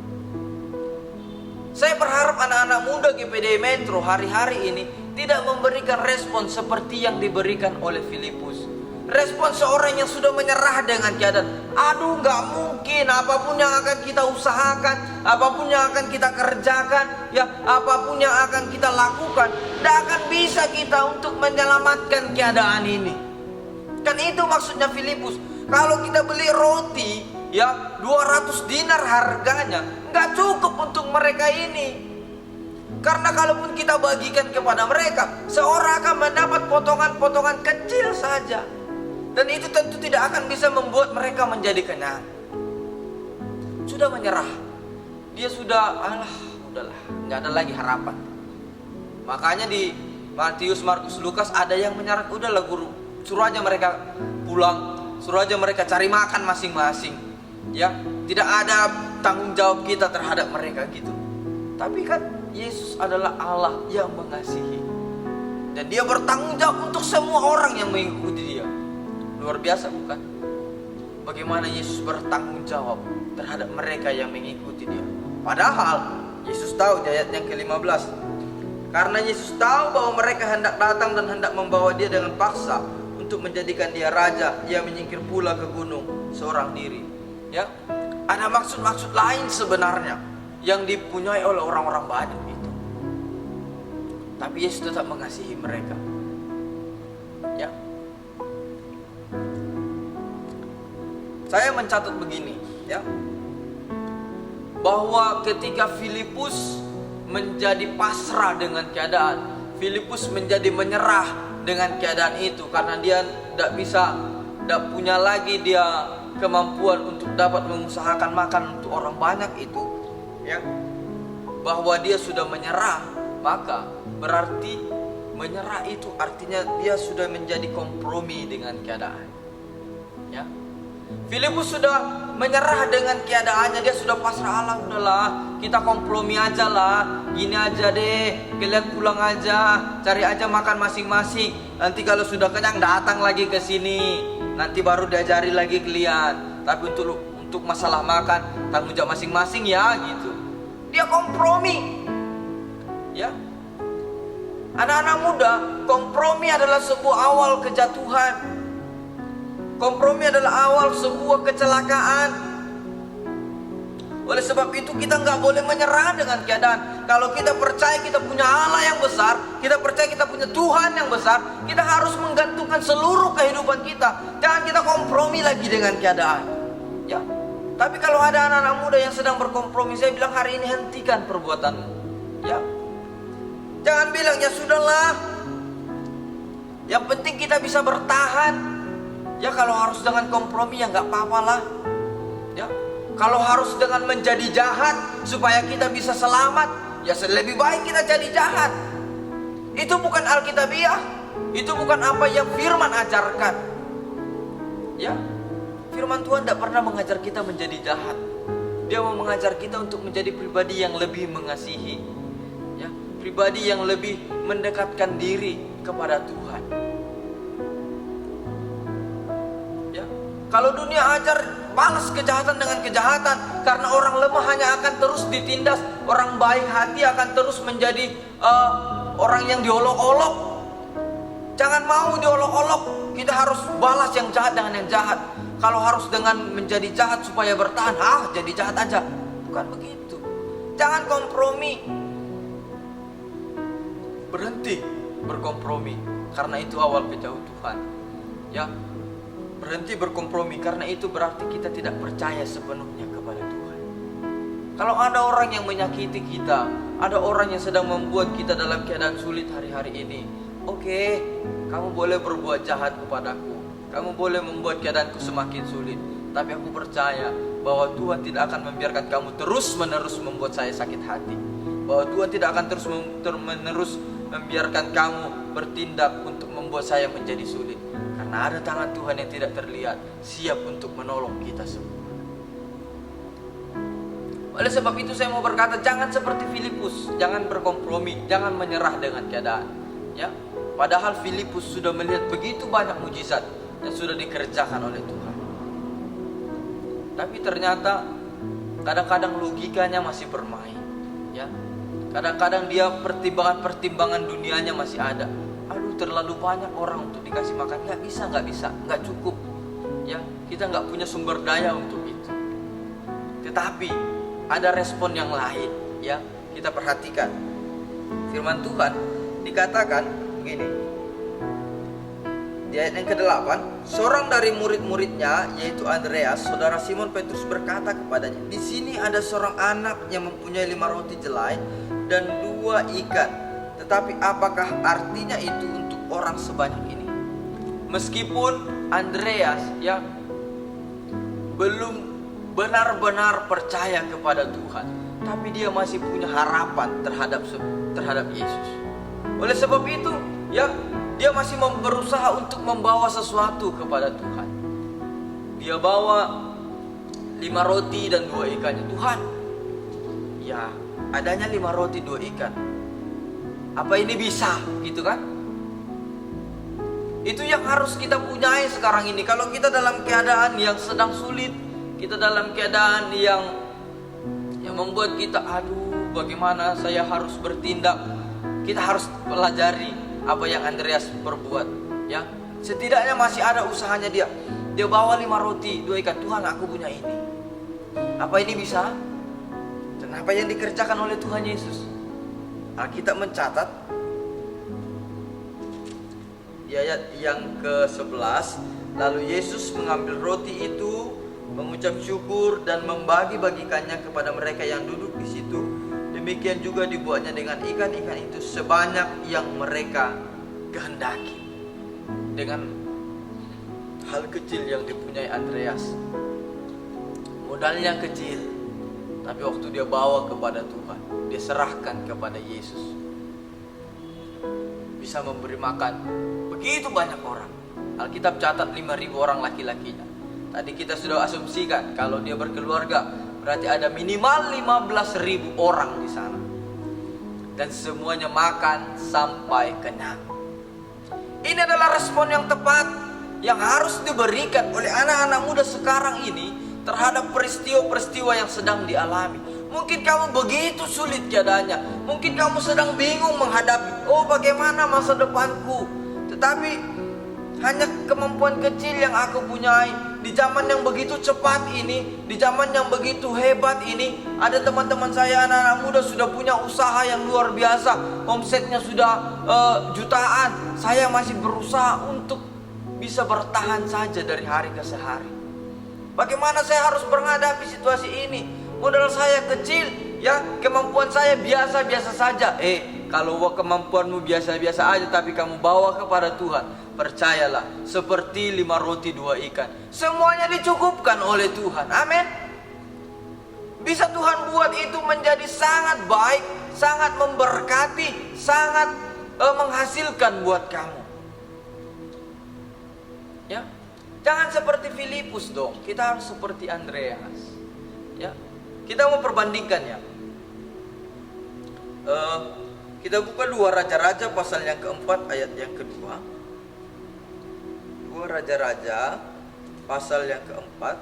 Saya berharap anak-anak muda GPD Metro hari-hari ini tidak memberikan respon seperti yang diberikan oleh Filipus. Respon seorang yang sudah menyerah dengan keadaan. Aduh, gak mungkin, apapun yang akan kita usahakan, apapun yang akan kita kerjakan, ya, apapun yang akan kita lakukan, tidak akan bisa kita untuk menyelamatkan keadaan ini. Kan itu maksudnya Filipus. Kalau kita beli roti, ya, 200 dinar harganya, gak cukup untuk mereka ini. Karena kalaupun kita bagikan kepada mereka, seorang akan mendapat potongan-potongan kecil saja. Dan itu tentu tidak akan bisa membuat mereka menjadi kenyang. Sudah menyerah. Dia sudah, udahlah, nggak ada lagi harapan. Makanya di Matius, Markus, Lukas ada yang menyarankan, udahlah Guru, suruh aja mereka pulang, suruh aja mereka cari makan masing-masing. Ya, tidak ada tanggung jawab kita terhadap mereka gitu. Tapi kan Yesus adalah Allah yang mengasihi. Dan dia bertanggung jawab untuk semua orang yang mengikuti dia. Luar biasa bukan? Bagaimana Yesus bertanggung jawab terhadap mereka yang mengikuti dia. Padahal Yesus tahu di ayat yang ke-15. Karena Yesus tahu bahwa mereka hendak datang dan hendak membawa dia dengan paksa untuk menjadikan dia raja, ia menyingkir pula ke gunung seorang diri. Ya, ada maksud-maksud lain sebenarnya yang dipunyai oleh orang-orang banyak itu. Tapi Yesus tetap mengasihi mereka. Ya. Saya mencatat begini, ya. Bahwa ketika Filipus menjadi pasrah dengan keadaan, Filipus menjadi menyerah dengan keadaan itu karena dia tidak punya lagi dia kemampuan untuk dapat mengusahakan makan untuk orang banyak itu, ya. Bahwa dia sudah menyerah, maka berarti menyerah itu artinya dia sudah menjadi kompromi dengan keadaan. Ya. Filipus sudah menyerah dengan keadaannya, dia sudah pasrah, Allah udahlah, kita kompromi aja lah, gini aja deh, kalian pulang aja, cari aja makan masing-masing. Nanti kalau sudah kenyang datang lagi ke sini, nanti baru diajari lagi kalian. Tapi untuk masalah makan tanggung jawab masing-masing ya gitu. Dia kompromi. Ya. Anak-anak muda, kompromi adalah sebuah awal kejatuhan. Kompromi adalah awal sebuah kecelakaan. Oleh sebab itu kita nggak boleh menyerah dengan keadaan. Kalau kita percaya kita punya Allah yang besar, kita percaya kita punya Tuhan yang besar, kita harus menggantungkan seluruh kehidupan kita. Jangan kita kompromi lagi dengan keadaan. Ya. Tapi kalau ada anak-anak muda yang sedang berkompromi, saya bilang hari ini hentikan perbuatanmu. Ya. Jangan bilang ya sudahlah. Yang penting kita bisa bertahan. Ya kalau harus dengan kompromi ya nggak apa-apa lah. Ya kalau harus dengan menjadi jahat supaya kita bisa selamat, ya lebih baik kita jadi jahat. Itu bukan Alkitabiah, itu bukan apa yang Firman ajarkan. Ya Firman Tuhan tidak pernah mengajar kita menjadi jahat. Dia mau mengajar kita untuk menjadi pribadi yang lebih mengasihi, ya pribadi yang lebih mendekatkan diri kepada Tuhan. Kalau dunia ajar balas kejahatan dengan kejahatan, karena orang lemah hanya akan terus ditindas, orang baik hati akan terus menjadi orang yang diolok-olok. Jangan mau diolok-olok, kita harus balas yang jahat dengan yang jahat. Kalau harus dengan menjadi jahat supaya bertahan, jadi jahat aja. Bukan begitu. Jangan kompromi. Berhenti berkompromi, karena itu awal kejatuhan. Ya. Berhenti berkompromi, karena itu berarti kita tidak percaya sepenuhnya kepada Tuhan. Kalau ada orang yang menyakiti kita, ada orang yang sedang membuat kita dalam keadaan sulit hari-hari ini, oke, kamu boleh berbuat jahat kepadaku, kamu boleh membuat keadaanku semakin sulit, tapi aku percaya bahwa Tuhan tidak akan membiarkan kamu terus-menerus membuat saya sakit hati, bahwa Tuhan tidak akan terus-menerus membiarkan kamu bertindak untuk membuat saya menjadi sulit. Karena ada tangan Tuhan yang tidak terlihat, siap untuk menolong kita semua. Oleh sebab itu saya mau berkata, jangan seperti Filipus, jangan berkompromi, jangan menyerah dengan keadaan. Ya, padahal Filipus sudah melihat begitu banyak mujizat yang sudah dikerjakan oleh Tuhan. Tapi ternyata kadang-kadang logikanya masih bermain. Ya, kadang-kadang dia pertimbangan dunianya masih ada. Aduh, terlalu banyak orang untuk dikasih makan, nggak bisa, nggak cukup. Ya, kita nggak punya sumber daya untuk itu. Tetapi ada respon yang lain. Ya, kita perhatikan. Firman Tuhan dikatakan begini. Di ayat yang ke-8, seorang dari murid-muridnya, yaitu Andreas, saudara Simon Petrus berkata kepadanya, di sini ada seorang anak yang mempunyai 5 roti jelai dan 2 ikan. Tetapi apakah artinya itu untuk orang sebanyak ini? Meskipun Andreas ya belum benar-benar percaya kepada Tuhan, tapi dia masih punya harapan terhadap Yesus. Oleh sebab itu, ya dia masih berusaha untuk membawa sesuatu kepada Tuhan. Dia bawa 5 roti dan 2 ikannya. Tuhan, ya adanya 5 roti 2 ikan. Apa ini bisa? Gitu kan? Itu yang harus kita punyai sekarang ini. Kalau kita dalam keadaan yang sedang sulit, kita dalam keadaan yang membuat kita, aduh bagaimana saya harus bertindak, kita harus pelajari apa yang Andreas perbuat, ya. Setidaknya masih ada usahanya dia. Dia bawa 5 roti, 2 ikan. Tuhan, aku punya ini. Apa ini bisa? Dan apa yang dikerjakan oleh Tuhan Yesus? Alkitab mencatat di ayat yang ke-11, lalu Yesus mengambil roti itu, mengucap syukur dan membagi-bagikannya kepada mereka yang duduk di situ. Demikian juga dibuatnya dengan ikan-ikan itu sebanyak yang mereka kehendaki. Dengan hal kecil yang dipunyai Andreas, modalnya kecil, tapi waktu dia bawa kepada Tuhan, dia serahkan kepada Yesus, bisa memberi makan begitu banyak orang. Alkitab catat 5.000 orang laki-lakinya. Tadi kita sudah asumsikan kalau dia berkeluarga, berarti ada minimal 15.000 orang di sana. Dan semuanya makan sampai kenyang. Ini adalah respon yang tepat yang harus diberikan oleh anak-anak muda sekarang ini terhadap peristiwa-peristiwa yang sedang dialami. Mungkin kamu begitu sulit keadaannya, mungkin kamu sedang bingung menghadapi, oh bagaimana masa depanku. Tetapi hanya kemampuan kecil yang aku punyai. Di zaman yang begitu cepat ini, di zaman yang begitu hebat ini, ada teman-teman saya anak-anak muda sudah punya usaha yang luar biasa, omsetnya sudah jutaan. Saya masih berusaha untuk bisa bertahan saja dari hari ke hari. Bagaimana saya harus menghadapi situasi ini? Modal saya kecil, ya, kemampuan saya biasa-biasa saja. Kalau kemampuanmu biasa-biasa aja tapi kamu bawa kepada Tuhan, percayalah, seperti 5 roti 2 ikan, semuanya dicukupkan oleh Tuhan. Amin. Bisa Tuhan buat itu menjadi sangat baik, sangat memberkati, sangat menghasilkan buat kamu. Ya, jangan seperti Filipus dong. Kita harus seperti Andreas. Ya, kita mau perbandingkan ya. Kita buka 2 Raja-Raja pasal yang keempat ayat yang kedua. 2 Raja-Raja pasal yang keempat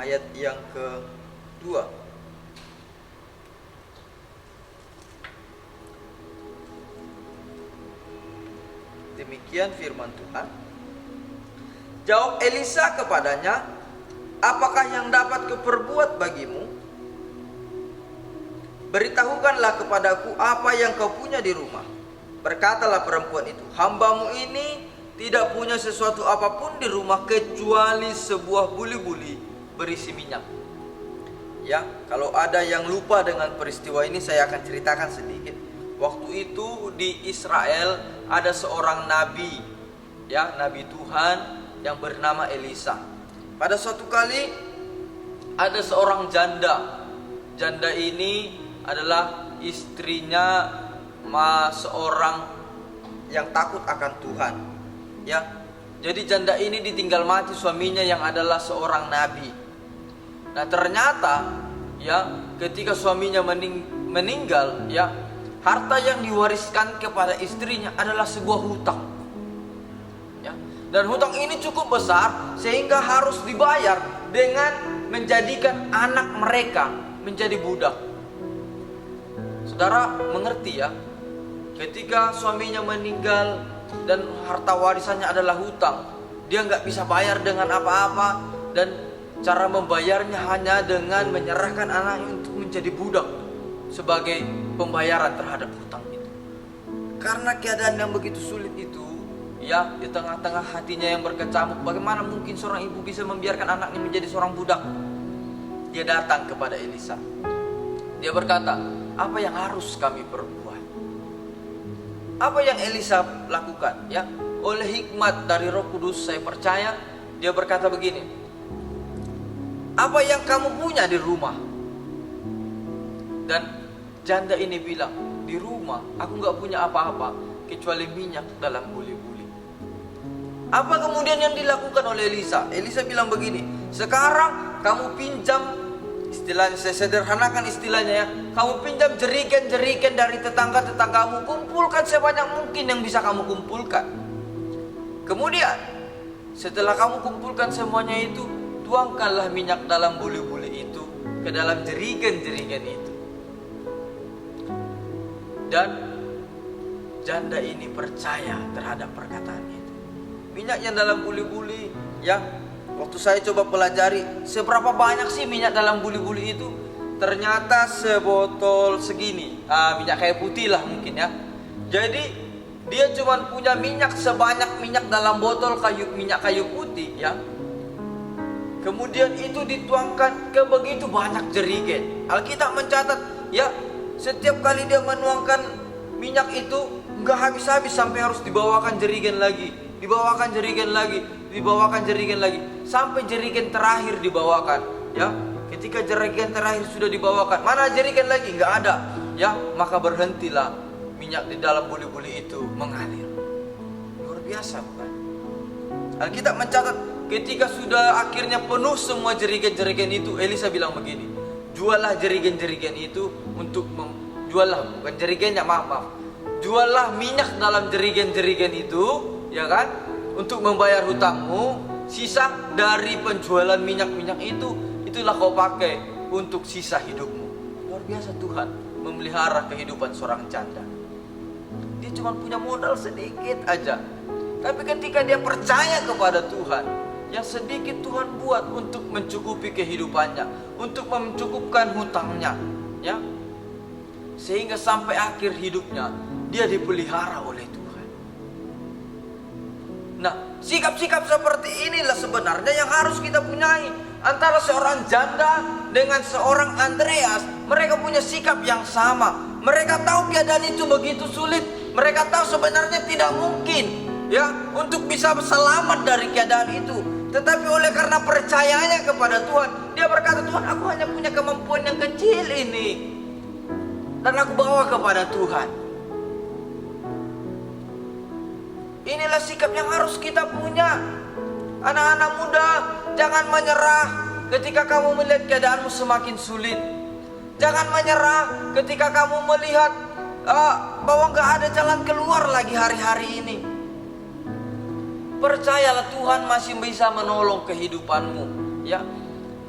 ayat yang kedua. Demikian firman Tuhan. Jawab Elisa kepadanya, apakah yang dapat kuperbuat bagimu? Beritahukanlah kepadaku apa yang kau punya di rumah. Berkatalah perempuan itu, hambamu ini tidak punya sesuatu apapun di rumah kecuali sebuah buli-buli berisi minyak. Ya, kalau ada yang lupa dengan peristiwa ini, saya akan ceritakan sedikit. Waktu itu di Israel ada seorang nabi, ya, nabi Tuhan yang bernama Elisa. Pada suatu kali ada seorang janda. Janda ini adalah istrinya seorang yang takut akan Tuhan, ya. Jadi janda ini ditinggal mati suaminya yang adalah seorang nabi. Nah, ternyata ya, ketika suaminya meninggal, ya, harta yang diwariskan kepada istrinya adalah sebuah hutang, ya. Dan hutang ini cukup besar sehingga harus dibayar dengan menjadikan anak mereka menjadi budak. Saudara mengerti ya, ketika suaminya meninggal dan harta warisannya adalah hutang, dia nggak bisa bayar dengan apa-apa, dan cara membayarnya hanya dengan menyerahkan anaknya untuk menjadi budak sebagai pembayaran terhadap hutang itu. Karena keadaan yang begitu sulit itu, ya, di tengah-tengah hatinya yang berkecamuk, bagaimana mungkin seorang ibu bisa membiarkan anaknya menjadi seorang budak? Dia datang kepada Elisa. Dia berkata, apa yang harus kami perbuat? Apa yang Elisa lakukan? Ya, oleh hikmat dari Roh Kudus saya percaya dia berkata begini, apa yang kamu punya di rumah? Dan janda ini bilang, di rumah aku gak punya apa-apa kecuali minyak dalam buli-buli. Apa kemudian yang dilakukan oleh Elisa? Elisa bilang begini, sekarang kamu pinjam istilahnya, saya sederhanakan istilahnya ya, kamu pinjam jerigen-jerigen dari tetangga-tetanggamu, kumpulkan sebanyak mungkin yang bisa kamu kumpulkan. Kemudian setelah kamu kumpulkan semuanya itu, tuangkanlah minyak dalam buli-buli itu ke dalam jerigen-jerigen itu. Dan janda ini percaya terhadap perkataan itu. Minyak yang dalam buli-buli ya, waktu saya coba pelajari seberapa banyak sih minyak dalam buli-buli itu, ternyata sebotol segini, minyak kayu putih lah mungkin ya. Jadi dia cuma punya minyak sebanyak minyak dalam botol minyak kayu putih ya. Kemudian itu dituangkan ke begitu banyak jerigen. Alkitab mencatat ya, setiap kali dia menuangkan minyak itu nggak habis-habis sampai harus dibawakan jerigen lagi, dibawakan jerigen lagi, dibawakan jerigen lagi, sampai jerigen terakhir dibawakan ya. Ketika jerigen terakhir sudah dibawakan, mana jerigen lagi? Nggak ada ya, maka berhentilah minyak di dalam buli-buli itu mengalir. Luar biasa bukan? Alkitab mencatat ketika sudah akhirnya penuh semua jerigen-jerigen itu, Elisa bilang begini, juallah jerigen-jerigen itu untuk juallah, bukan jerigennya, maaf, juallah minyak dalam jerigen-jerigen itu ya kan, untuk membayar hutangmu. Sisa dari penjualan minyak-minyak itu, itulah kau pakai untuk sisa hidupmu. Luar biasa Tuhan memelihara kehidupan seorang janda. Dia cuma punya modal sedikit aja, tapi ketika dia percaya kepada Tuhan, yang sedikit Tuhan buat untuk mencukupi kehidupannya, untuk mencukupkan hutangnya ya, sehingga sampai akhir hidupnya dia dipelihara oleh Tuhan. Nah, sikap-sikap seperti inilah sebenarnya yang harus kita punyai. Antara seorang janda dengan seorang Andreas, mereka punya sikap yang sama. Mereka tahu keadaan itu begitu sulit. Mereka tahu sebenarnya tidak mungkin ya untuk bisa selamat dari keadaan itu. Tetapi oleh karena percayanya kepada Tuhan, dia berkata, Tuhan, aku hanya punya kemampuan yang kecil ini, dan aku bawa kepada Tuhan. Inilah sikap yang harus kita punya. Anak-anak muda, jangan menyerah ketika kamu melihat keadaanmu semakin sulit. Jangan menyerah ketika kamu melihat bahwa gak ada jalan keluar lagi hari-hari ini. Percayalah Tuhan masih bisa menolong kehidupanmu ya.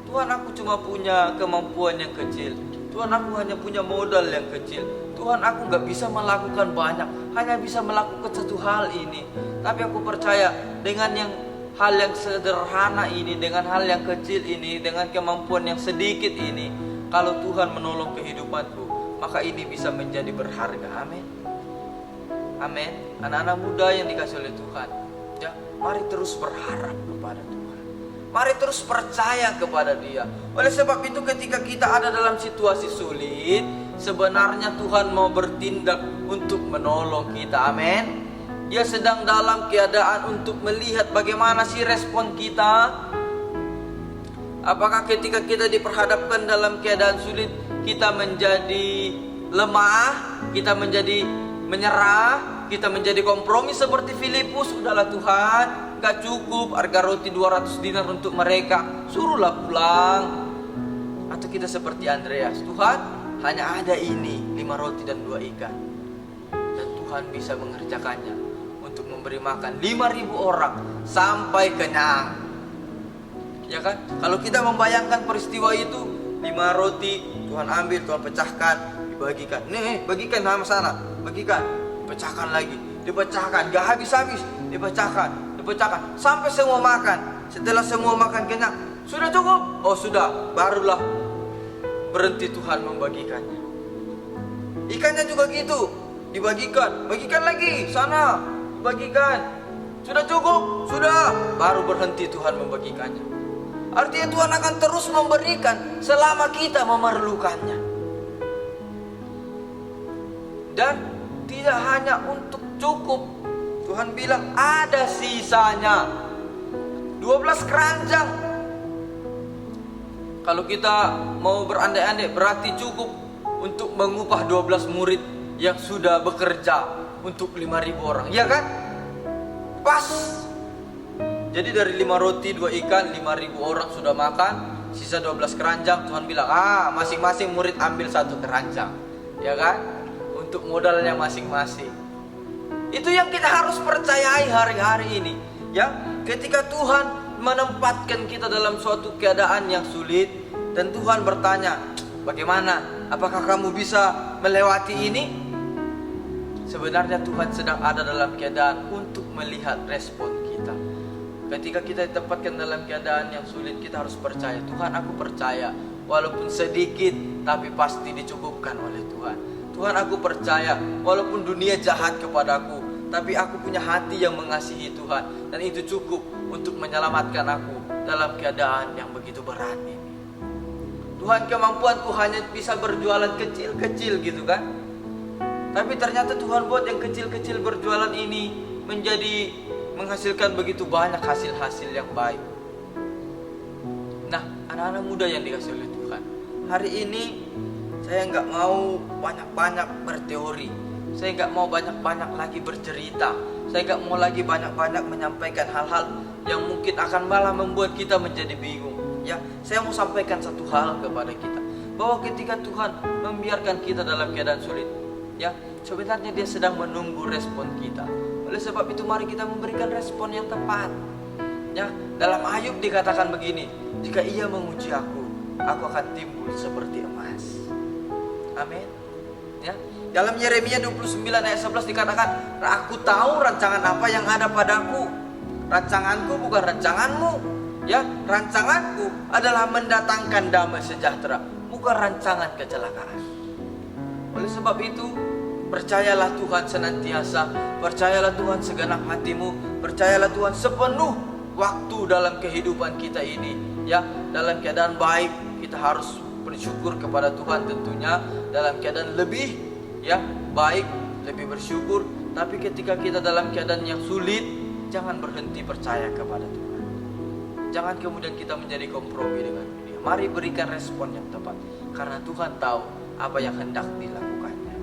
Tuhan, aku cuma punya kemampuan yang kecil. Tuhan, aku hanya punya modal yang kecil. Tuhan, aku gak bisa melakukan banyak, hanya bisa melakukan satu hal ini. Tapi aku percaya dengan hal yang sederhana ini, dengan hal yang kecil ini, dengan kemampuan yang sedikit ini, kalau Tuhan menolong kehidupanku, maka ini bisa menjadi berharga. Amin. Amin. Anak-anak muda yang dikasih oleh Tuhan ya, mari terus berharap kepada Tuhan. Mari terus percaya kepada Dia. Oleh sebab itu ketika kita ada dalam situasi sulit, sebenarnya Tuhan mau bertindak untuk menolong kita. Amin. Dia sedang dalam keadaan untuk melihat bagaimana sih respon kita. Apakah ketika kita diperhadapkan dalam keadaan sulit, kita menjadi lemah, kita menjadi menyerah, kita menjadi kompromi seperti Filipus. Udahlah Tuhan, gak cukup harga roti 200 dinar untuk mereka, suruhlah pulang. Atau kita seperti Andreas, Tuhan, hanya ada ini 5 roti dan 2 ikan, dan Tuhan bisa mengerjakannya untuk memberi makan 5.000 orang sampai kenyang. Ya kan? Kalau kita membayangkan peristiwa itu, 5 roti Tuhan ambil, Tuhan pecahkan, dibagikan. Nih, bagikan sama sana, bagikan, pecahkan lagi, dipecahkan, gak habis-habis, dipecahkan, sampai semua makan. Setelah semua makan kenyang, sudah cukup? Oh sudah, barulah berhenti Tuhan membagikannya. Ikannya juga gitu, dibagikan, bagikan lagi, sana, bagikan. Sudah cukup? Sudah, baru berhenti Tuhan membagikannya. Artinya Tuhan akan terus memberikan selama kita memerlukannya. Dan tidak hanya untuk cukup, Tuhan bilang ada sisanya. 12 keranjang. Kalau kita mau berandai-andai, berarti cukup untuk mengupah 12 murid yang sudah bekerja untuk 5.000 orang, ya kan? Pas. Jadi dari 5 roti 2 ikan 5.000 orang sudah makan. sisa 12 keranjang, Tuhan bilang, masing-masing murid ambil 1 keranjang. Ya kan? Untuk modalnya masing-masing. Itu yang kita harus percayai hari-hari ini. Ya, ketika Tuhan menempatkan kita dalam suatu keadaan yang sulit dan Tuhan bertanya, bagaimana? Apakah kamu bisa melewati ini? Sebenarnya Tuhan sedang ada dalam keadaan untuk melihat respon kita. Ketika kita ditempatkan dalam keadaan yang sulit, kita harus percaya, Tuhan, aku percaya, walaupun sedikit tapi pasti dicukupkan oleh Tuhan. Tuhan, aku percaya, walaupun dunia jahat kepadaku, tapi aku punya hati yang mengasihi Tuhan, dan itu cukup untuk menyelamatkan aku dalam keadaan yang begitu berat ini. Tuhan, kemampuanku hanya bisa berjualan kecil-kecil gitu kan. Tapi ternyata Tuhan buat yang kecil-kecil berjualan ini menjadi menghasilkan begitu banyak hasil-hasil yang baik. Nah, anak-anak muda yang dikasih oleh Tuhan, hari ini saya nggak mau banyak-banyak berteori. Saya nggak mau banyak-banyak lagi bercerita. Saya nggak mau lagi banyak-banyak menyampaikan hal-hal yang mungkin akan malah membuat kita menjadi bingung. Ya, saya mau sampaikan satu hal kepada kita, bahwa ketika Tuhan membiarkan kita dalam keadaan sulit, ya, sebenarnya Dia sedang menunggu respon kita. Oleh sebab itu mari kita memberikan respon yang tepat. Ya, dalam Ayub dikatakan begini, jika ia menguji aku akan timbul seperti emas. Amin. Ya, dalam Yeremia 29 ayat 11 dikatakan, aku tahu rancangan apa yang ada padaku. Rancanganku bukan rancanganmu. Ya, rancanganku adalah mendatangkan damai sejahtera, bukan rancangan kecelakaan. Oleh sebab itu, percayalah Tuhan senantiasa, percayalah Tuhan segenap hatimu, percayalah Tuhan sepenuh waktu dalam kehidupan kita ini. Ya, dalam keadaan baik kita harus bersyukur kepada Tuhan tentunya, dalam keadaan lebih ya baik, lebih bersyukur. Tapi ketika kita dalam keadaan yang sulit, jangan berhenti percaya kepada Tuhan. Jangan kemudian kita menjadi kompromi dengan dunia. Mari berikan respon yang tepat, karena Tuhan tahu apa yang hendak dilakukannya.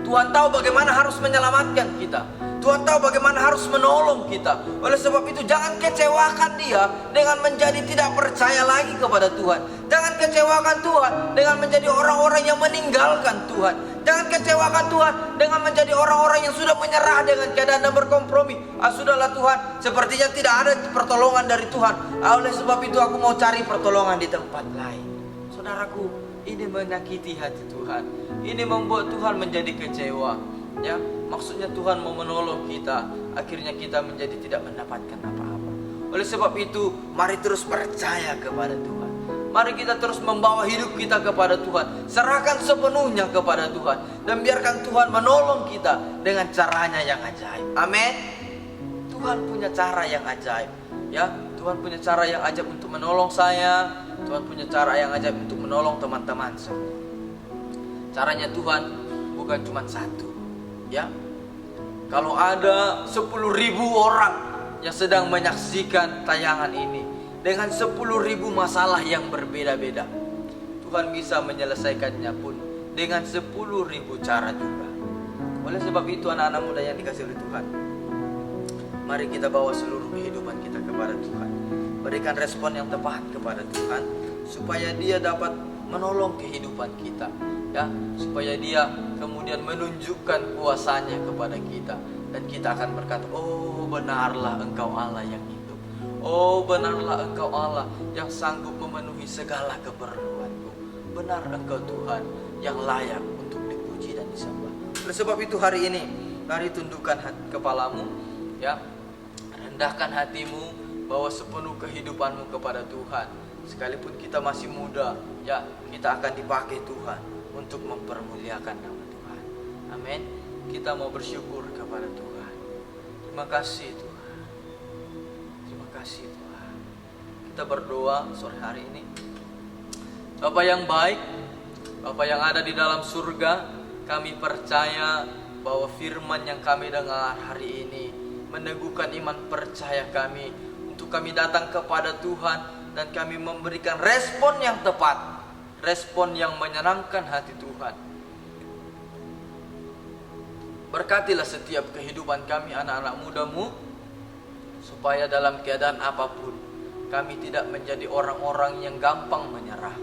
Tuhan tahu bagaimana harus menyelamatkan kita. Tuhan tahu bagaimana harus menolong kita. Oleh sebab itu jangan kecewakan Dia dengan menjadi tidak percaya lagi kepada Tuhan. Jangan kecewakan Tuhan dengan menjadi orang-orang yang meninggalkan Tuhan. Jangan kecewakan Tuhan dengan menjadi orang-orang yang sudah menyerah dengan keadaan dan berkompromi. Sudahlah Tuhan, sepertinya tidak ada pertolongan dari Tuhan. Oleh sebab itu aku mau cari pertolongan di tempat lain. Saudaraku, ini menyakiti hati Tuhan. Ini membuat Tuhan menjadi kecewa. Ya, maksudnya Tuhan mau menolong kita, akhirnya kita menjadi tidak mendapatkan apa-apa. Oleh sebab itu, mari terus percaya kepada Tuhan. Mari kita terus membawa hidup kita kepada Tuhan. Serahkan sepenuhnya kepada Tuhan. Dan biarkan Tuhan menolong kita dengan caranya yang ajaib. Amin. Tuhan punya cara yang ajaib. Ya, Tuhan punya cara yang ajaib untuk menolong saya. Tuhan punya cara yang ajaib untuk menolong teman-teman semua. Caranya Tuhan bukan cuma satu. Ya, kalau ada 10.000 orang yang sedang menyaksikan tayangan ini dengan 10.000 masalah yang berbeda-beda, Tuhan bisa menyelesaikannya pun dengan 10.000 cara juga. Oleh sebab itu anak-anak muda yang dikasih oleh Tuhan, mari kita bawa seluruh kehidupan kita kepada Tuhan. Berikan respon yang tepat kepada Tuhan, supaya Dia dapat menolong kehidupan kita. Ya, supaya Dia kemudian menunjukkan kuasanya kepada kita, dan kita akan berkata, oh benarlah Engkau Allah yang hidup. Oh benarlah Engkau Allah yang sanggup memenuhi segala keperluanku. Benar Engkau Tuhan yang layak untuk dipuji dan disembah. Oleh sebab itu hari ini mari tundukkan kepalamu, ya, rendahkan hatimu, bawa sepenuh kehidupanmu kepada Tuhan. Sekalipun kita masih muda, ya, kita akan dipakai Tuhan untuk mempermuliakan nama Tuhan. Amin. Kita mau bersyukur kepada Tuhan. Terima kasih Tuhan. Terima kasih Tuhan. Kita berdoa sore hari ini. Bapa yang baik, Bapa yang ada di dalam surga, kami percaya bahwa firman yang kami dengar hari ini meneguhkan iman percaya kami untuk kami datang kepada Tuhan dan kami memberikan respon yang tepat, respon yang menyenangkan hati Tuhan. Berkatilah setiap kehidupan kami anak-anak muda-Mu, supaya dalam keadaan apapun Kami tidak menjadi orang-orang yang gampang menyerah.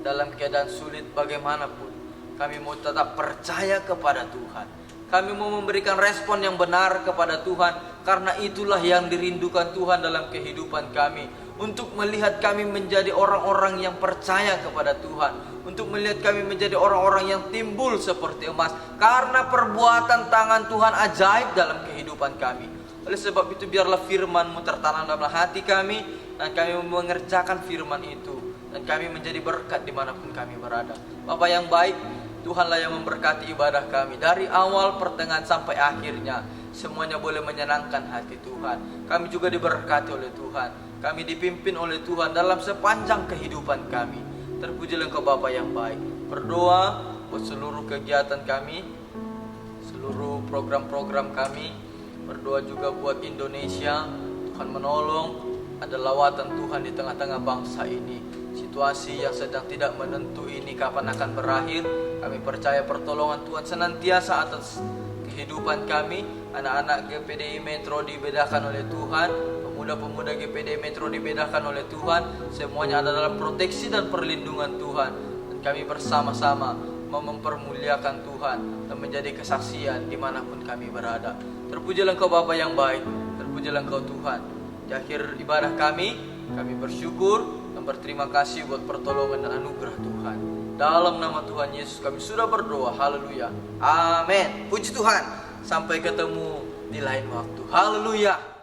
Dalam keadaan sulit bagaimanapun, kami mau tetap percaya kepada Tuhan. Kami mau memberikan respon yang benar kepada Tuhan, karena itulah yang dirindukan Tuhan dalam kehidupan kami. Untuk melihat kami menjadi orang-orang yang percaya kepada Tuhan, untuk melihat kami menjadi orang-orang yang timbul seperti emas, karena perbuatan tangan Tuhan ajaib dalam kehidupan kami. Oleh sebab itu biarlah firman-Mu tertanam dalam hati kami, dan kami mengerjakan firman itu, dan kami menjadi berkat dimanapun kami berada. Bapa yang baik, Tuhanlah yang memberkati ibadah kami dari awal, pertengahan sampai akhirnya. Semuanya boleh menyenangkan hati Tuhan. Kami juga diberkati oleh Tuhan. Kami dipimpin oleh Tuhan dalam sepanjang kehidupan kami. Terpujilah Engkau Bapa yang baik. Berdoa buat seluruh kegiatan kami, seluruh program-program kami. Berdoa juga buat Indonesia. Tuhan menolong. Ada lawatan Tuhan di tengah-tengah bangsa ini. Situasi yang sedang tidak menentu ini kapan akan berakhir. Kami percaya pertolongan Tuhan senantiasa atas kehidupan kami. Anak-anak GPDI Metro dibedakan oleh Tuhan. Pemuda-pemuda GPDI Metro dibedakan oleh Tuhan. Semuanya ada dalam proteksi dan perlindungan Tuhan. Dan kami bersama-sama mempermuliakan Tuhan dan menjadi kesaksian dimanapun kami berada. Terpujilah Engkau Bapa yang baik. Terpujilah Engkau Tuhan. Di akhir ibadah kami bersyukur dan berterima kasih buat pertolongan dan anugerah Tuhan. Dalam nama Tuhan Yesus kami sudah berdoa. Haleluya. Amin. Puji Tuhan. Sampai ketemu di lain waktu. Haleluya.